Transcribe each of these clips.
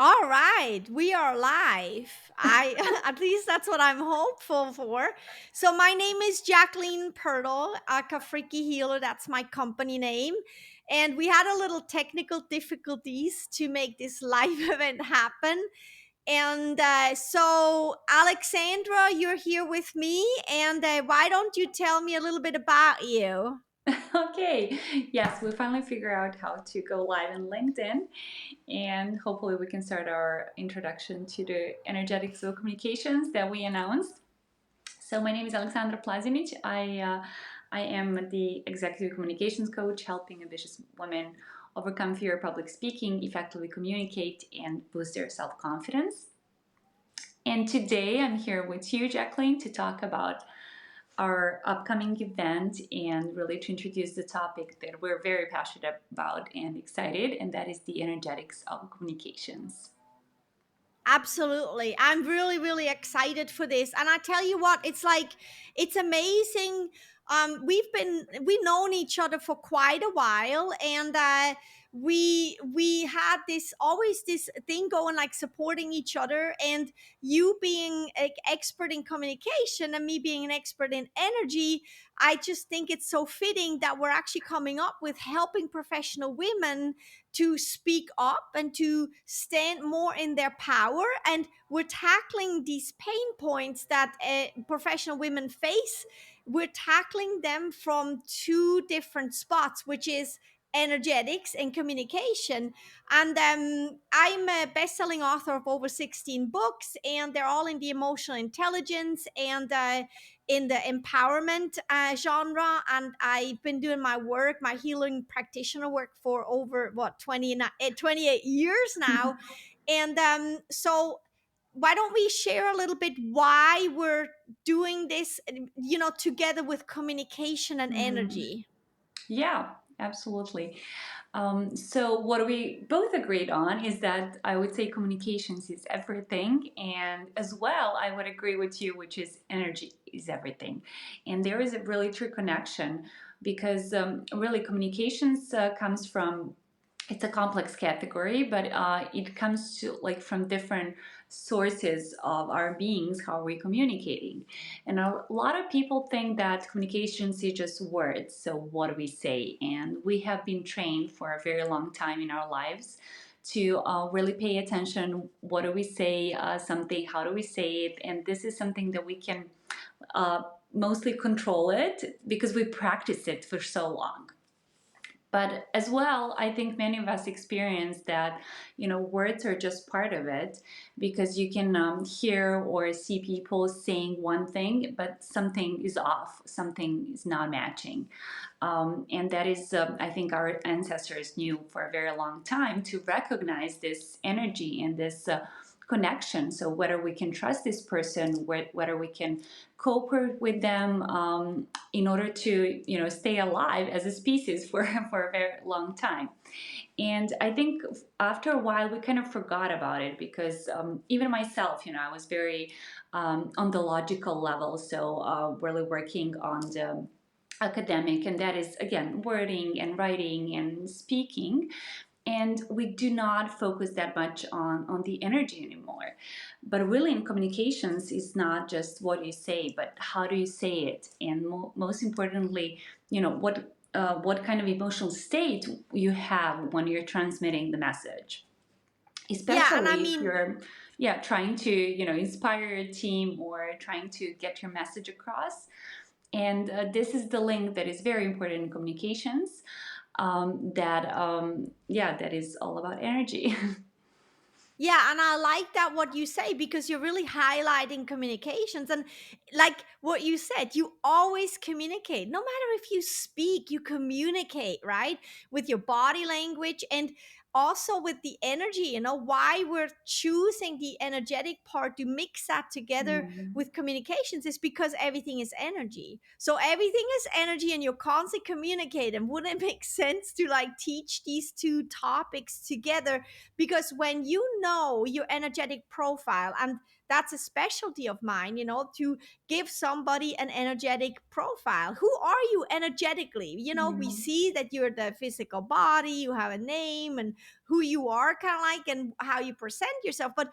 All right, we are live. I at least that's what I'm hopeful for. So my name is Jacqueline Pirtle, aka FreakyHealer. That's my company name, and we had a little technical difficulties to make this live event happen. And so, Alexandra, you're here with me, and why don't you tell me a little bit about you? Okay, yes, we finally figure out how to go live in LinkedIn, and hopefully we can start our introduction to the energetic flow communications that we announced. So my name is Aleksandra Plazinic. I am the executive communications coach, helping ambitious women overcome fear of public speaking, effectively communicate, and boost their self confidence. And today I'm here with you, Jacqueline, to talk about our upcoming event and really to introduce the topic that we're very passionate about and excited, and that is the energetics of communications. Absolutely. I'm really, really excited for this. And I tell you what, it's amazing. We've known each other for quite a while, and we had this always this thing going, like supporting each other, and you being an expert in communication and me being an expert in energy. I just think it's so fitting that we're actually coming up with helping professional women to speak up and to stand more in their power. And we're tackling these pain points that professional women face. We're tackling them from two different spots, which is energetics and communication. And I'm a best-selling author of over 16 books, and they're all in the emotional intelligence and in the empowerment genre. And I've been doing my work, my healing practitioner work, for over 28 years now. And so why don't we share a little bit why we're doing this, together with communication and Mhm. energy? Yeah, absolutely. So, what we both agreed on is that I would say communications is everything, and as well, I would agree with you, which is energy is everything. And there is a really true connection because really communications comes from, it's a complex category, but it comes to like from different sources of our beings. How are we communicating? And a lot of people think that communications is just words. So what do we say? And we have been trained for a very long time in our lives to really pay attention. What do we say? Something. How do we say it? And this is something that we can mostly control it because we practice it for so long. But as well, I think many of us experience that, words are just part of it because you can hear or see people saying one thing, but something is off, something is not matching. And that is, I think, our ancestors knew for a very long time to recognize this energy and this connection. So whether we can trust this person, whether we can cooperate with them in order to, stay alive as a species for for a very long time. And I think after a while we kind of forgot about it because even myself, I was very on the logical level, so really working on the academic, and that is again wording and writing and speaking, and we do not focus that much on the energy anymore. But really in communications is not just what you say, but how do you say it, and most importantly, what kind of emotional state you have when you're transmitting the message, Yeah, and I especially if mean, you're trying to inspire your team or trying to get your message across. And this is the link that is very important in communications, that is all about energy. yeah, and I like that what you say, because you're really highlighting communications. And like what you said, you always communicate. No matter if you speak, you communicate, right? With your body language and also with the energy. Why we're choosing the energetic part to mix that together Mhm. with communications is because everything is energy. So everything is energy and you're constantly communicating. Wouldn't it make sense to like teach these two topics together? Because when you know your energetic profile, and that's a specialty of mine, to give somebody an energetic profile. Who are you energetically? We Mhm. see that you're the physical body, you have a name and who you are, kind of like, and how you present yourself, but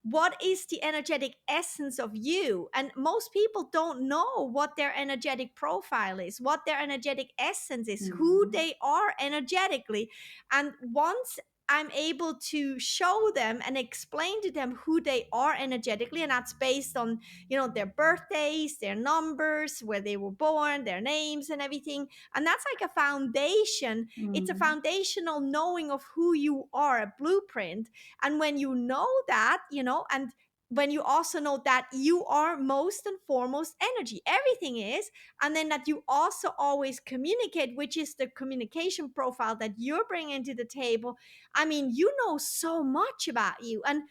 what is the energetic essence of you? And most people don't know what their energetic profile is, what their energetic essence is, who Mm-hmm. they are energetically. And once I'm able to show them and explain to them who they are energetically, and that's based on, their birthdays, their numbers, where they were born, their names and everything. And that's like a foundation. It's a Mm-hmm. foundational knowing of who you are, a blueprint. And when you know that, and when you also know that you are most and foremost energy, everything is, and then that you also always communicate, which is the communication profile that you're bringing to the table. I mean, you know so much about you. And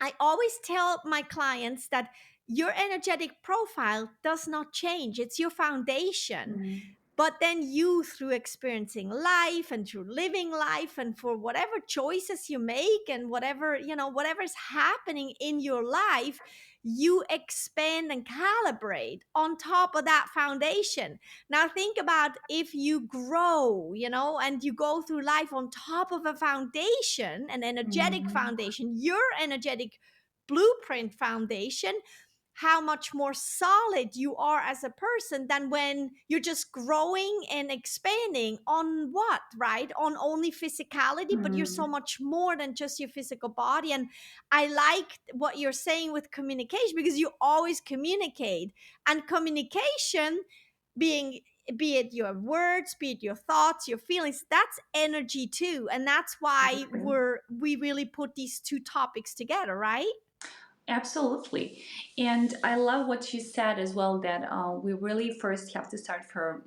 I always tell my clients that your energetic profile does not change, it's your foundation. Mm-hmm. But then you, through experiencing life and through living life, and for whatever choices you make, and whatever's happening in your life, you expand and calibrate on top of that foundation. Now think about if you grow, and you go through life on top of a foundation, an energetic Mm-hmm. foundation, your energetic blueprint foundation, how much more solid you are as a person than when you're just growing and expanding on what, right? On only physicality, but you're so Mm-hmm. much more than just your physical body. And I like what you're saying with communication, because you always communicate. And communication, being be it your words, be it your thoughts, your feelings, that's energy too. And that's why Exactly. we really put these two topics together, right? Absolutely. And I love what you said as well, that we really first have to start from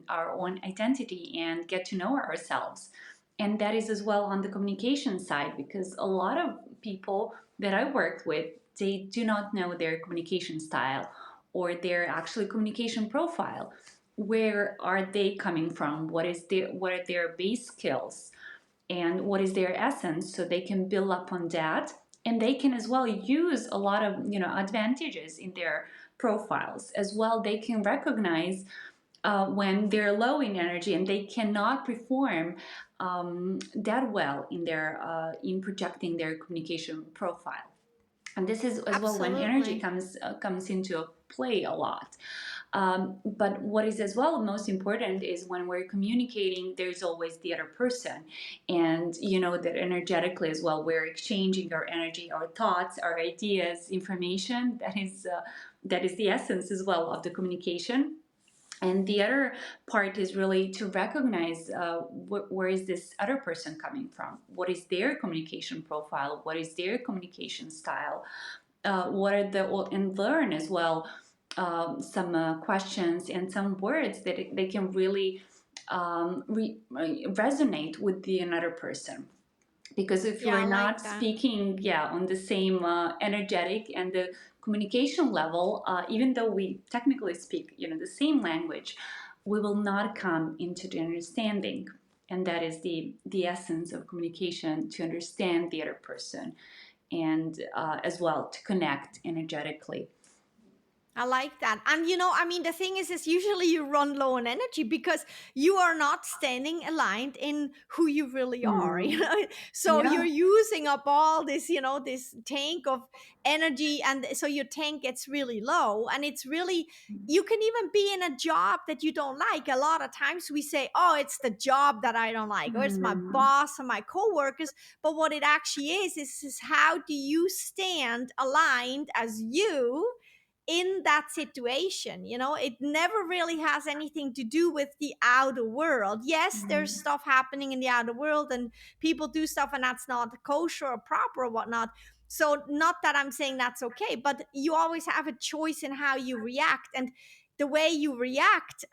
our own identity and get to know ourselves. And that is as well on the communication side, because a lot of people that I worked with, they do not know their communication style or their actually communication profile. Where are they coming from? What are their base skills? And what is their essence, so they can build up on that, and they can as well use a lot of advantages in their profiles as well. They can recognize when they're low in energy and they cannot perform that well in their in projecting their communication profile. And this is as well when energy Absolutely. comes into play a lot. But what is as well most important is when we're communicating, there's always the other person, and that energetically as well, we're exchanging our energy, our thoughts, our ideas, information. That is the essence as well of the communication. And the other part is really to recognize where is this other person coming from, what is their communication profile, what is their communication style, what are the, and learn as well some questions and some words that they can really resonate with the another person. Because if Yeah, we're I not like that. speaking, yeah, on the same energetic and the communication level, even though we technically speak the same language, we will not come into the understanding. And that is the essence of communication, to understand the other person, and as well to connect energetically. I like that. And I mean, the thing is usually you run low on energy because you are not standing aligned in who you really are, Mm. So you're Yeah. using up all this, this tank of energy. And so your tank gets really low. And it's really, you can even be in a job that you don't like. A lot of times we say, oh, it's the job that I don't like, or it's my Mm. boss or my coworkers. But what it actually is how do you stand aligned as you in that situation? It never really has anything to do with the outer world. Yes, there's Mm. stuff happening in the outer world, and people do stuff and that's not kosher or proper or whatnot. So not that I'm saying that's okay, but you always have a choice in how you react. And the way you react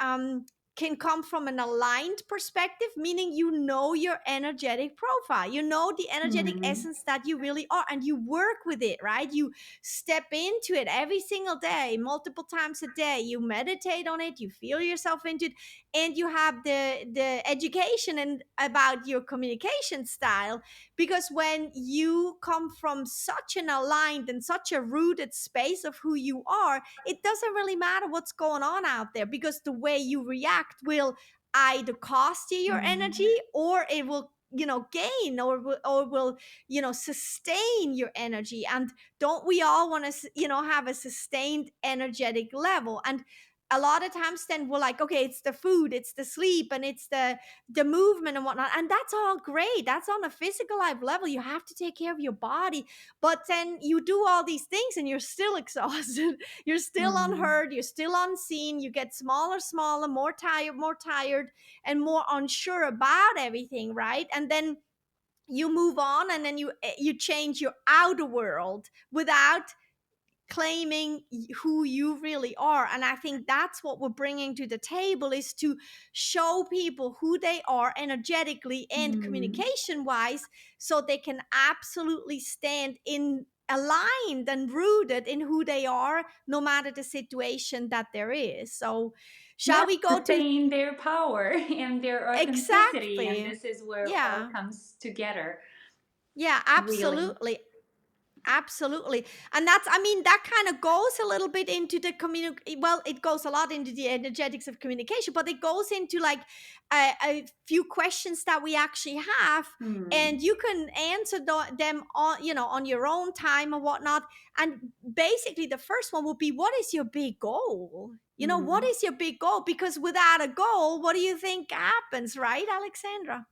can come from an aligned perspective, meaning your energetic profile, the energetic Mm. essence that you really are, and you work with it, right? You step into it every single day, multiple times a day. You meditate on it, you feel yourself into it, and you have the education and about your communication style. Because when you come from such an aligned and such a rooted space of who you are, it doesn't really matter what's going on out there, because the way you react will either cost you your Mm. energy, or it will gain, or will sustain your energy. And don't we all want to have a sustained energetic level? And a lot of times then we're like, okay, it's the food, it's the sleep, and it's the movement and whatnot, and that's all great. That's on a physical life level. You have to take care of your body, but then you do all these things and you're still exhausted. You're still Mhm. unheard, you're still unseen, you get smaller, more tired, and more unsure about everything, right? And then you move on, and then you change your outer world without claiming who you really are. And I think that's what we're bringing to the table, is to show people who they are energetically and Mhm. communication wise, so they can absolutely stand in aligned and rooted in who they are, no matter the situation that there is. So shall Yes, we go to sustain their power and their authenticity, and exactly. this is where all Yeah. comes together, Yeah, really. absolutely. Absolutely. And that's, I mean, that kind of goes a little bit into the well, it goes a lot into the energetics of communication, but it goes into like a few questions that we actually have, Hmm. and you can answer them on, on your own time or whatnot. And basically, the first one would be, what is your big goal? What Hmm. is your big goal? Because without a goal, what do you think happens, right, Alexandra?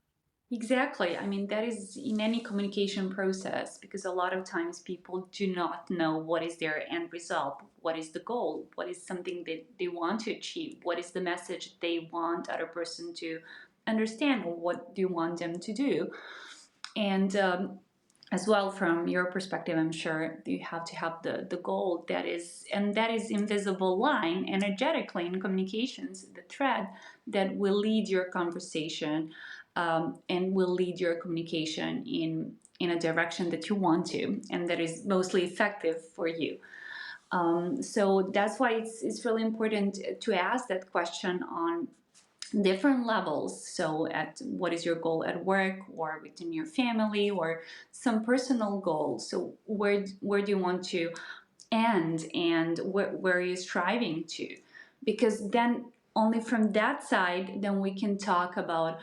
Exactly. I mean, that is in any communication process, because a lot of times people do not know what is their end result, what is the goal, what is something that they want to achieve, what is the message they want other person to understand, or what do you want them to do. And as well, from your perspective, I'm sure you have to have the goal that is, and that is invisible line energetically in communications, the thread that will lead your conversation, and will lead your communication in a direction that you want to, and that is mostly effective for you. So that's why it's really important to ask that question on different levels. So, at what is your goal at work, or within your family, or some personal goals? So, where do you want to end, and where are you striving to? Because then only from that side, then we can talk about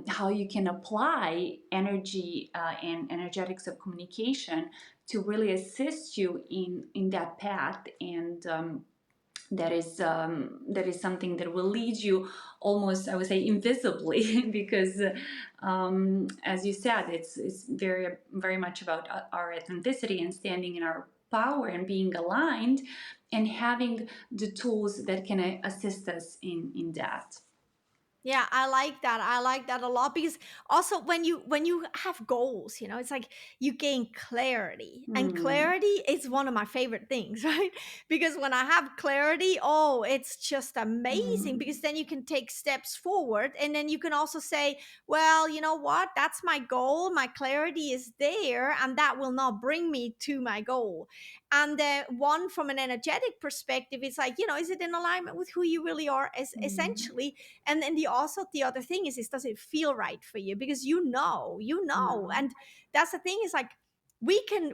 how you can apply energy and energetics of communication to really assist you in that path. And that is something that will lead you almost, I would say, invisibly, because as you said, it's very much about our authenticity and standing in our power and being aligned, and having the tools that can assist us in that. Yeah, I like that. I like that a lot, because also when you have goals, it's like you gain clarity. And Mm. clarity is one of my favorite things, right? Because when I have clarity, oh, it's just amazing, Mm. because then you can take steps forward, and then you can also say, well, you know what? That's my goal. My clarity is there, and that will not bring me to my goal. And one from an energetic perspective, it's like, is it in alignment with who you really are, as Mm. essentially? And then the other thing is does it feel right for you? Because you know. Mm. And that's the thing, is like, we can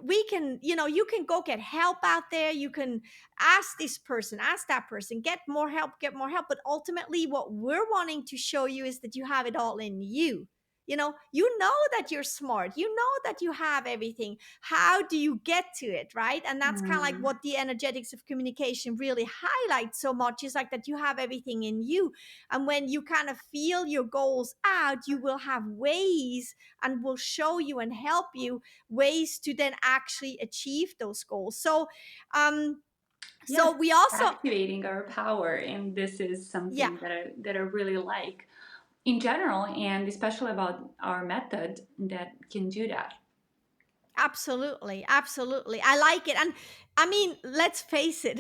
you can go get help out there. You can ask this person, ask that person, get more help, but ultimately what we're wanting to show you is that you have it all in you. You know that you're smart, you know that you have everything. How do you get to it, right? And that's kind of like Mm. what the energetics of communication really highlights so much, is like that you have everything in you. And when you kind of feel your goals out, you will have ways, and will show you and help you ways to then actually achieve those goals. So um Yes, so we also, activating our power, and this is yeah. something that I really like in general, and especially about our method that can do that. Absolutely, absolutely. I like it. And I mean, let's face it,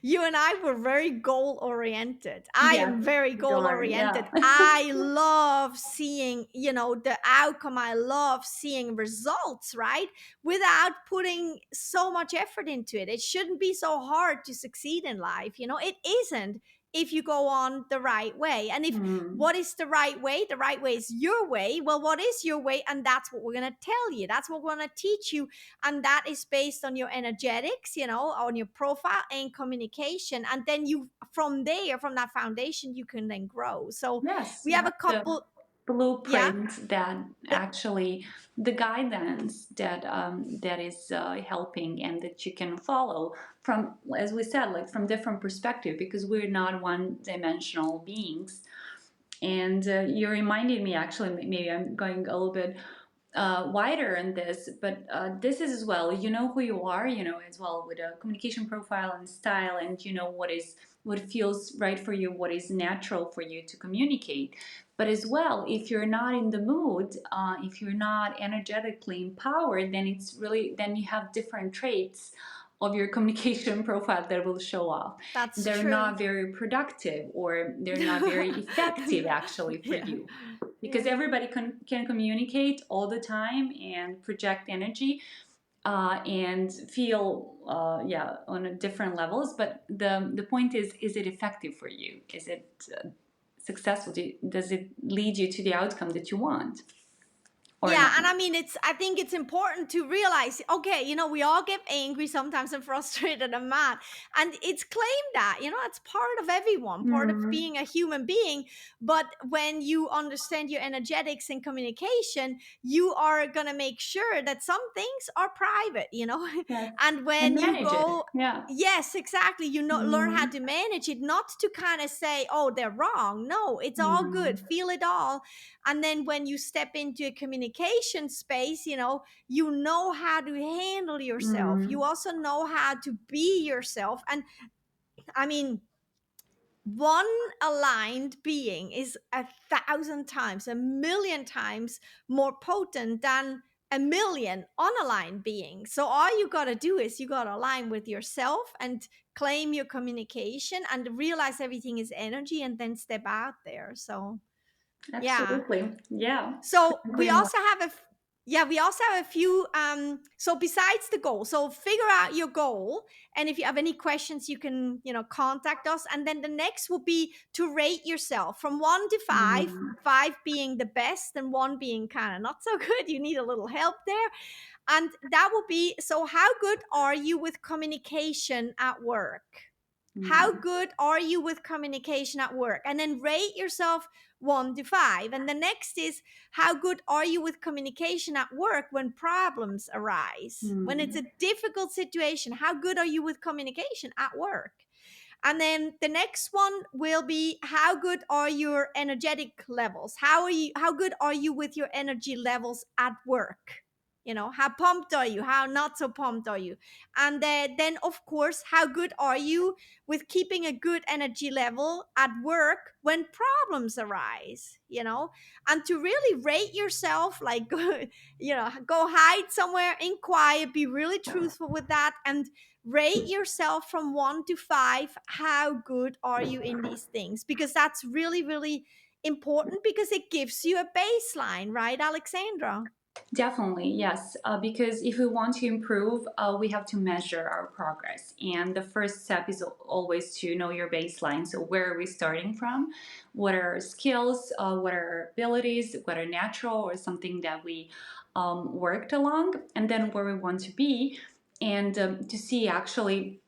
you and I were very goal oriented. I Yes, am very you goal are. oriented. Yeah. I love seeing, the outcome. I love seeing results, right? Without putting so much effort into it. It shouldn't be so hard to succeed in life. It isn't, if you go on the right way. And if Mm. what is the right way? The right way is your way. Well, what is your way? And that's what we're going to tell you. That's what we're going to teach you. And that is based on your energetics, on your profile and communication. And then from there, from that foundation, you can then grow. So Yes, we have a that's the couple. Yeah. blueprint that The, actually the guidance that that is helping and that you can follow from, as we said, like from different perspective, because we're not one dimensional beings. And you reminded me, actually, maybe I'm going a little bit wider in this, but this is as well, you know who you are, you know, as well with a communication profile and style, and you know what feels right for you, what is natural for you to communicate. But as well, if you're not in the mood, if you're not energetically empowered, then it's really, then you have different traits of your communication profile that will show off. that's They're true. not very productive, or they're not very effective actually for Yeah. you, because Yeah. everybody can communicate all the time and project energy and feel yeah, on a different levels. But the point is it effective for you? Is it successful? Does it lead you to the outcome that you want or Yeah, not? and I mean, I think it's important to realize, okay, we all get angry sometimes and frustrated and mad, and it's claimed that, it's part of everyone, part of Mm, being a human being. But when you understand your energetics and communication, you are going to make sure that some things are private, yes, and and when you manage it. go, Yeah. yes, exactly, learn how Mm, to manage it, not to kind of say, oh, they're wrong. No, it's all good, mm, feel it all. And then when you step into a communication space, you know how to handle yourself, you mm, also know how to be yourself. And I mean, one aligned being is 1,000 times, 1,000,000 times more potent than a million unaligned beings. So all you got to do is you got to align with yourself and claim your communication and realize everything is energy, and then step out there. So yeah. absolutely. Yeah. So Couldn't we agree more. also have yeah, we also have a few so besides the goal, so figure out your goal, and if you have any questions you can, contact us. And then the next will be to rate yourself from 1 to 5, Mm, 5 being the best and 1 being kind of not so good, you need a little help there. And that will be, so how good are you with communication at work? How mm, good are you with communication at work? And then rate yourself 1 to 5. And the next is, how good are you with communication at work when problems arise? When it's mm, a difficult situation, how good are you with communication at work? And then the next one will be, how good are your energetic levels? How good are you with your energy levels at work? How pumped are you? How not so pumped are you? And then of course, how good are you with keeping a good energy level at work when problems arise? And to really rate yourself, like go hide somewhere in quiet, be really truthful with that, and rate yourself from 1 to 5. How good are you in these things? Because that's really, really important, because it gives you a baseline, right, Alexandra? definitely, yes. Because if we want to improve, we have to measure our progress. And the first step is always to know your baseline. So, where are we starting from? What are our skills? What are our abilities? What are natural or something that we worked along? And then where we want to be, and to see actually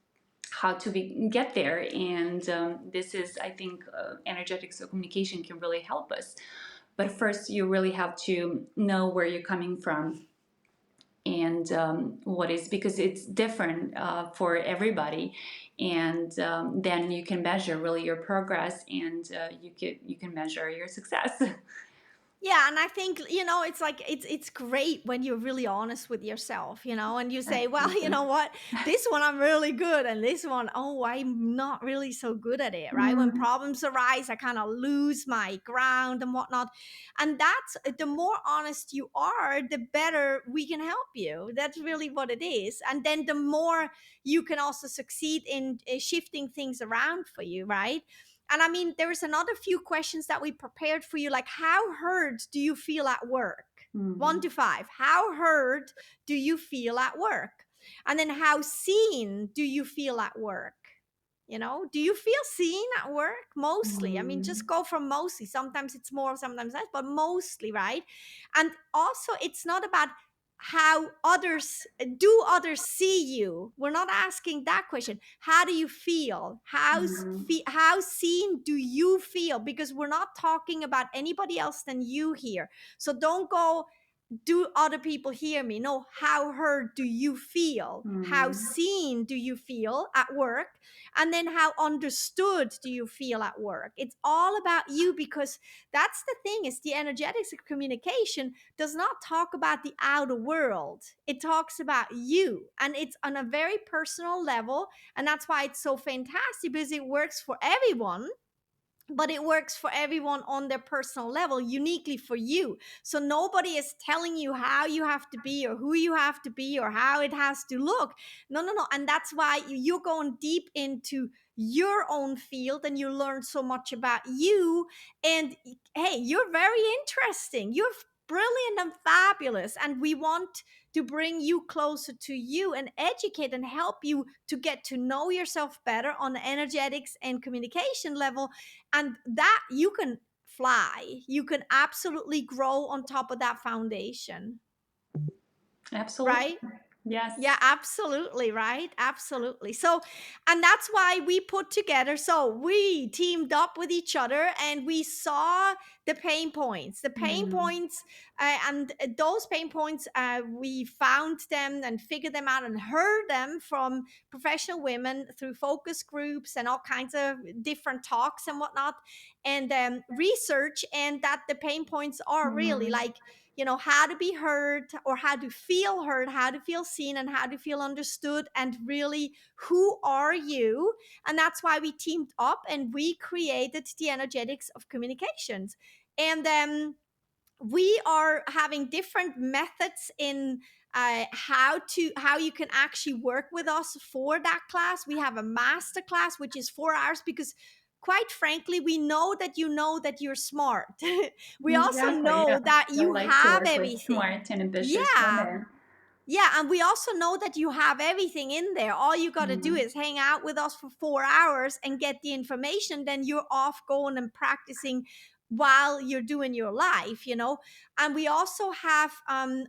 how to get there. And this is, I think, energetics or communication can really help us. But first, you really have to know where you're coming from, and what is, because it's different for everybody. And then you can measure really your progress, and you can measure your success. Yeah, and I think, it's like, it's great when you're really honest with yourself, and you say, well, you Absolutely. know what, this one I'm really good, and this one, oh, I'm not really so good at it, right? When Mm, problems arise, I kind of lose my ground and whatnot. And that's, the more honest you are, the better we can help you. That's really what it is. And then the more you can also succeed in shifting things around for you, right? And I mean, there is another few questions that we prepared for you, like, how heard do you feel at work? 1 mm, to 5. How heard do you feel at work? And then, how seen do you feel at work? Do you feel seen at work? Mostly. I mean, just mm, go from mostly. Sometimes it's more, sometimes less, but mostly, right? And also, it's not about how others do others see you. We're not asking that question. How do you feel? Mhm. How seen do you feel? Because we're not talking about anybody else than you here. So don't go, do other people hear me? No, how heard do you feel? How Mhm. seen do you feel at work? And then how understood do you feel at work? It's all about you, because that's the thing, is the energetics of communication does not talk about the outer world. It talks about you, and it's on a very personal level. And that's why it's so fantastic, because it works for everyone, but it works for everyone on their personal level, uniquely for you. So nobody is telling you how you have to be, or who you have to be, or how it has to look. No, no, no. And that's why you're going deep into your own field, and you learn so much about you. And hey, you're very interesting. You're brilliant and fabulous. And we want to bring you closer to you and educate and help you to get to know yourself better on the energetics and communication level. And that you can fly, you can absolutely grow on top of that foundation, Absolutely. right? Yeah, Yes. absolutely, right? Absolutely. So, and that's why we put together, so we teamed up with each other, and we saw the pain points, Mm. and those pain points, we found them and figured them out and heard them from professional women through focus groups and all kinds of different talks and whatnot, and research. And that the pain points are really Mhm. like, how to be heard, or how to feel heard, how to feel seen, and how to feel understood, and really, who are you? And that's why we teamed up and we created the energetics of communications. And we are having different methods in how you can actually work with us for that class. We have a master class, which is 4 hours, because quite frankly, we know that you're smart. We also Exactly. Yeah. know that I you like to have work with everything. smart and ambitious Yeah. women. Yeah, and we also know that you have everything in there. All you got to do Mm. is hang out with us for 4 hours and get the information. Then you're off going and practicing while you're doing your life. And we also have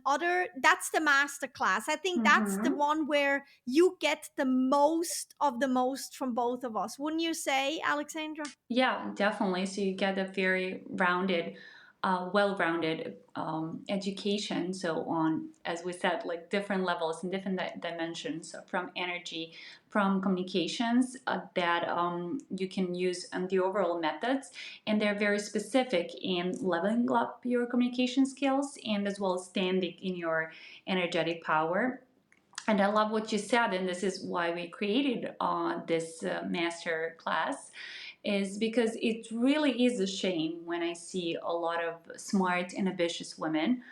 other. That's the master class. I think that's the Mhm. one where you get the most of the most from both of us. Wouldn't you say, Alexandra? Yeah, definitely. So you get a very rounded, well-rounded education. So on, as we said, like different levels and different dimensions, so from energy, from communications, that you can use and the overall methods, and they're very specific in leveling up your communication skills and as well as standing in your energetic power. And I love what you said, and this is why we created this master class, is because it really is a shame when I see a lot of smart and ambitious women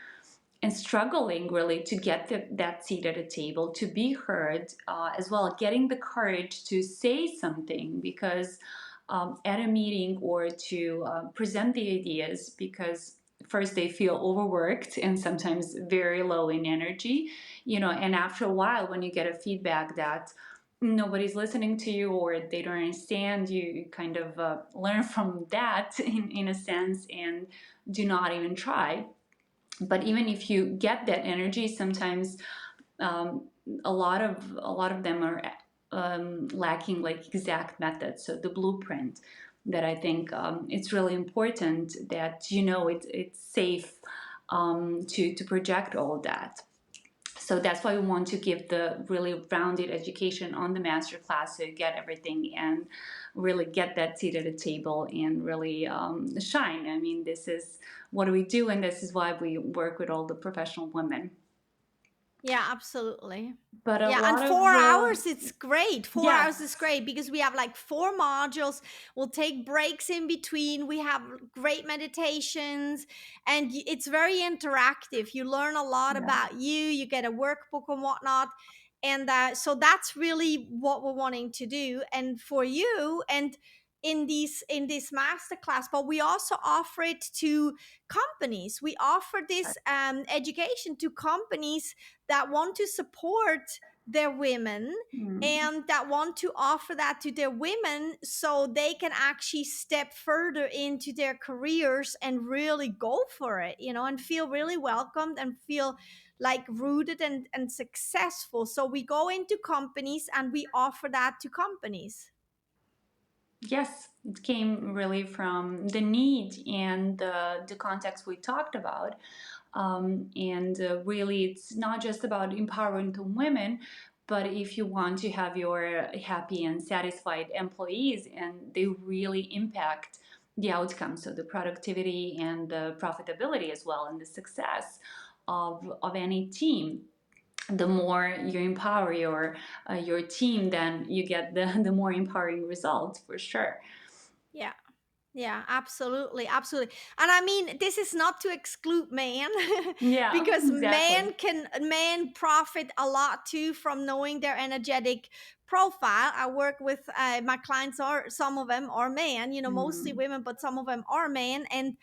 and struggling really to get that seat at a table, to be heard, as well, getting the courage to say something because at a meeting, or to present the ideas, because first they feel overworked and sometimes very low in energy, and after a while when you get a feedback that nobody's listening to you or they don't understand you, you kind of learn from that in a sense, and do not even try. But even if you get that energy, sometimes um, a lot of them are lacking like exact methods, so the blueprint, that I think it's really important that it's safe to project all that. So that's why we want to give the really rounded education on the master class, so you get everything and really get that seat at a table and really shine. I mean, this is what we do, and this is why we work with all the professional women. Yeah, absolutely. But a Yeah, and lot of 4 hours, it's great. 4 hours is yes, great because we have like four modules. We'll take breaks in between. We have great meditations, and it's very interactive. You learn a lot yeah, about you, you get a workbook and whatnot. And so that's really what we're wanting to do. And for you, and in this masterclass, but we also offer it to companies. We offer this education to companies that want to support their women, mm, and that want to offer that to their women so they can actually step further into their careers and really go for it, and feel really welcomed and feel like rooted and successful. So we go into companies and we offer that to companies. Yes, it came really from the need and the context we talked about. And really, it's not just about empowering the women, but if you want to have your happy and satisfied employees and they really impact the outcome, so the productivity and the profitability as well, and the success of any team, the more you empower your team, then you get the more empowering results for sure. Yeah. Yeah, absolutely, absolutely. And I mean, this is not to exclude man, Yeah, because exactly. man profit a lot too from knowing their energetic profile. I work with my clients, are some of them are men, mostly Mm, women, but some of them are men. And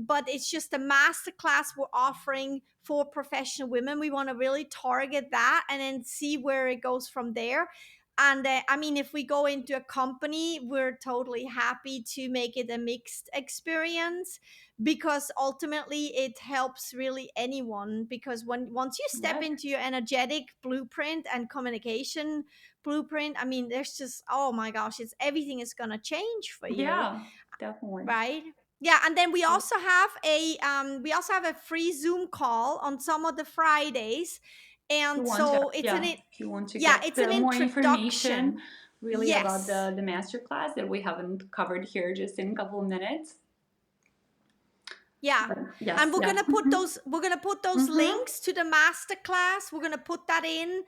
but it's just a master class we're offering for professional women. We want to really target that and then see where it goes from there. And I mean, if we go into a company, we're totally happy to make it a mixed experience, because ultimately it helps really anyone. Because once you step yes. into your energetic blueprint and communication blueprint, I mean, there's just, oh my gosh, it's everything is going to change for you, Yeah, definitely. right? Yeah. And then we also have a free Zoom call on some of the Fridays. If you And want to, so yeah, if you want to yeah, get it's an more information introduction. really about Yes. the master class that we haven't covered here just in a couple of minutes. Yeah. But yes, And we're yeah. gonna put those Mm-hmm. links to the master class. We're gonna put that in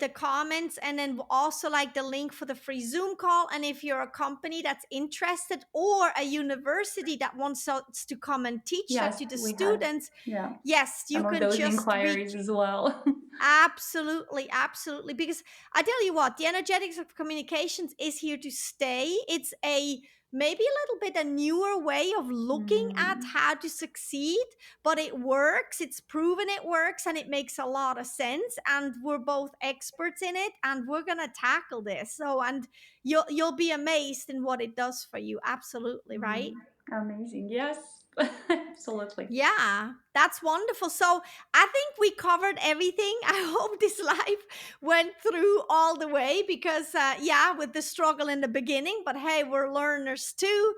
the comments, and then also like the link for the free Zoom call. And if you're a company that's interested, or a university that wants us to come and teach that Yes, to the we had, students, yeah, yes, you some of can those just inquiries reach. as well. Absolutely, absolutely. Because I tell you what, the energetics of communications is here to stay. It's a maybe a little bit a newer way of looking at Mm, how to succeed, but it works. It's proven it works, and it makes a lot of sense. And we're both experts in it, and we're gonna tackle this. So, and you'll be amazed in what it does for you. Absolutely, mm, right? amazing. Yes, absolutely. Yeah, that's wonderful. So I think we covered everything. I hope this life went through all the way, because, yeah, with the struggle in the beginning, but hey, we're learners too.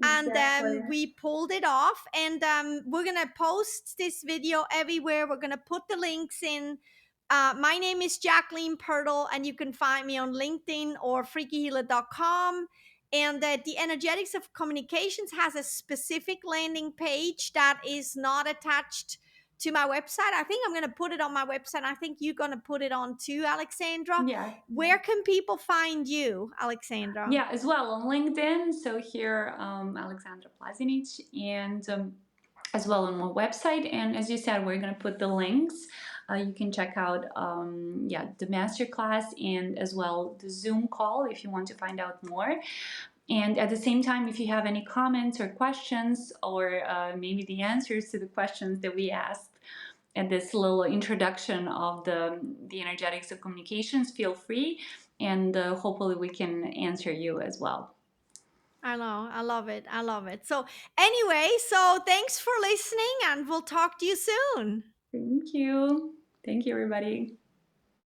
And Exactly. we pulled it off. And we're going to post this video everywhere. We're going to put the links in. My name is Jacqueline Pirtle, and you can find me on LinkedIn or freakyhealer.com. And the energetics of communications has a specific landing page that is not attached to my website. I think I'm going to put it on my website. I think you're going to put it on too, Alexandra. Yeah, yeah. Where can people find you, Alexandra? Yeah, as well on LinkedIn. So here, Aleksandra Plazinic, and as well on my website. And as you said, we're going to put the links. You can check out, yeah, the masterclass and as well the Zoom call if you want to find out more. And at the same time, if you have any comments or questions, or maybe the answers to the questions that we asked at this little introduction of the energetics of communications, feel free, and hopefully we can answer you as well. I know. I love it. I love it. So, anyway, so thanks for listening, and we'll talk to you soon. Thank you. Thank you, everybody.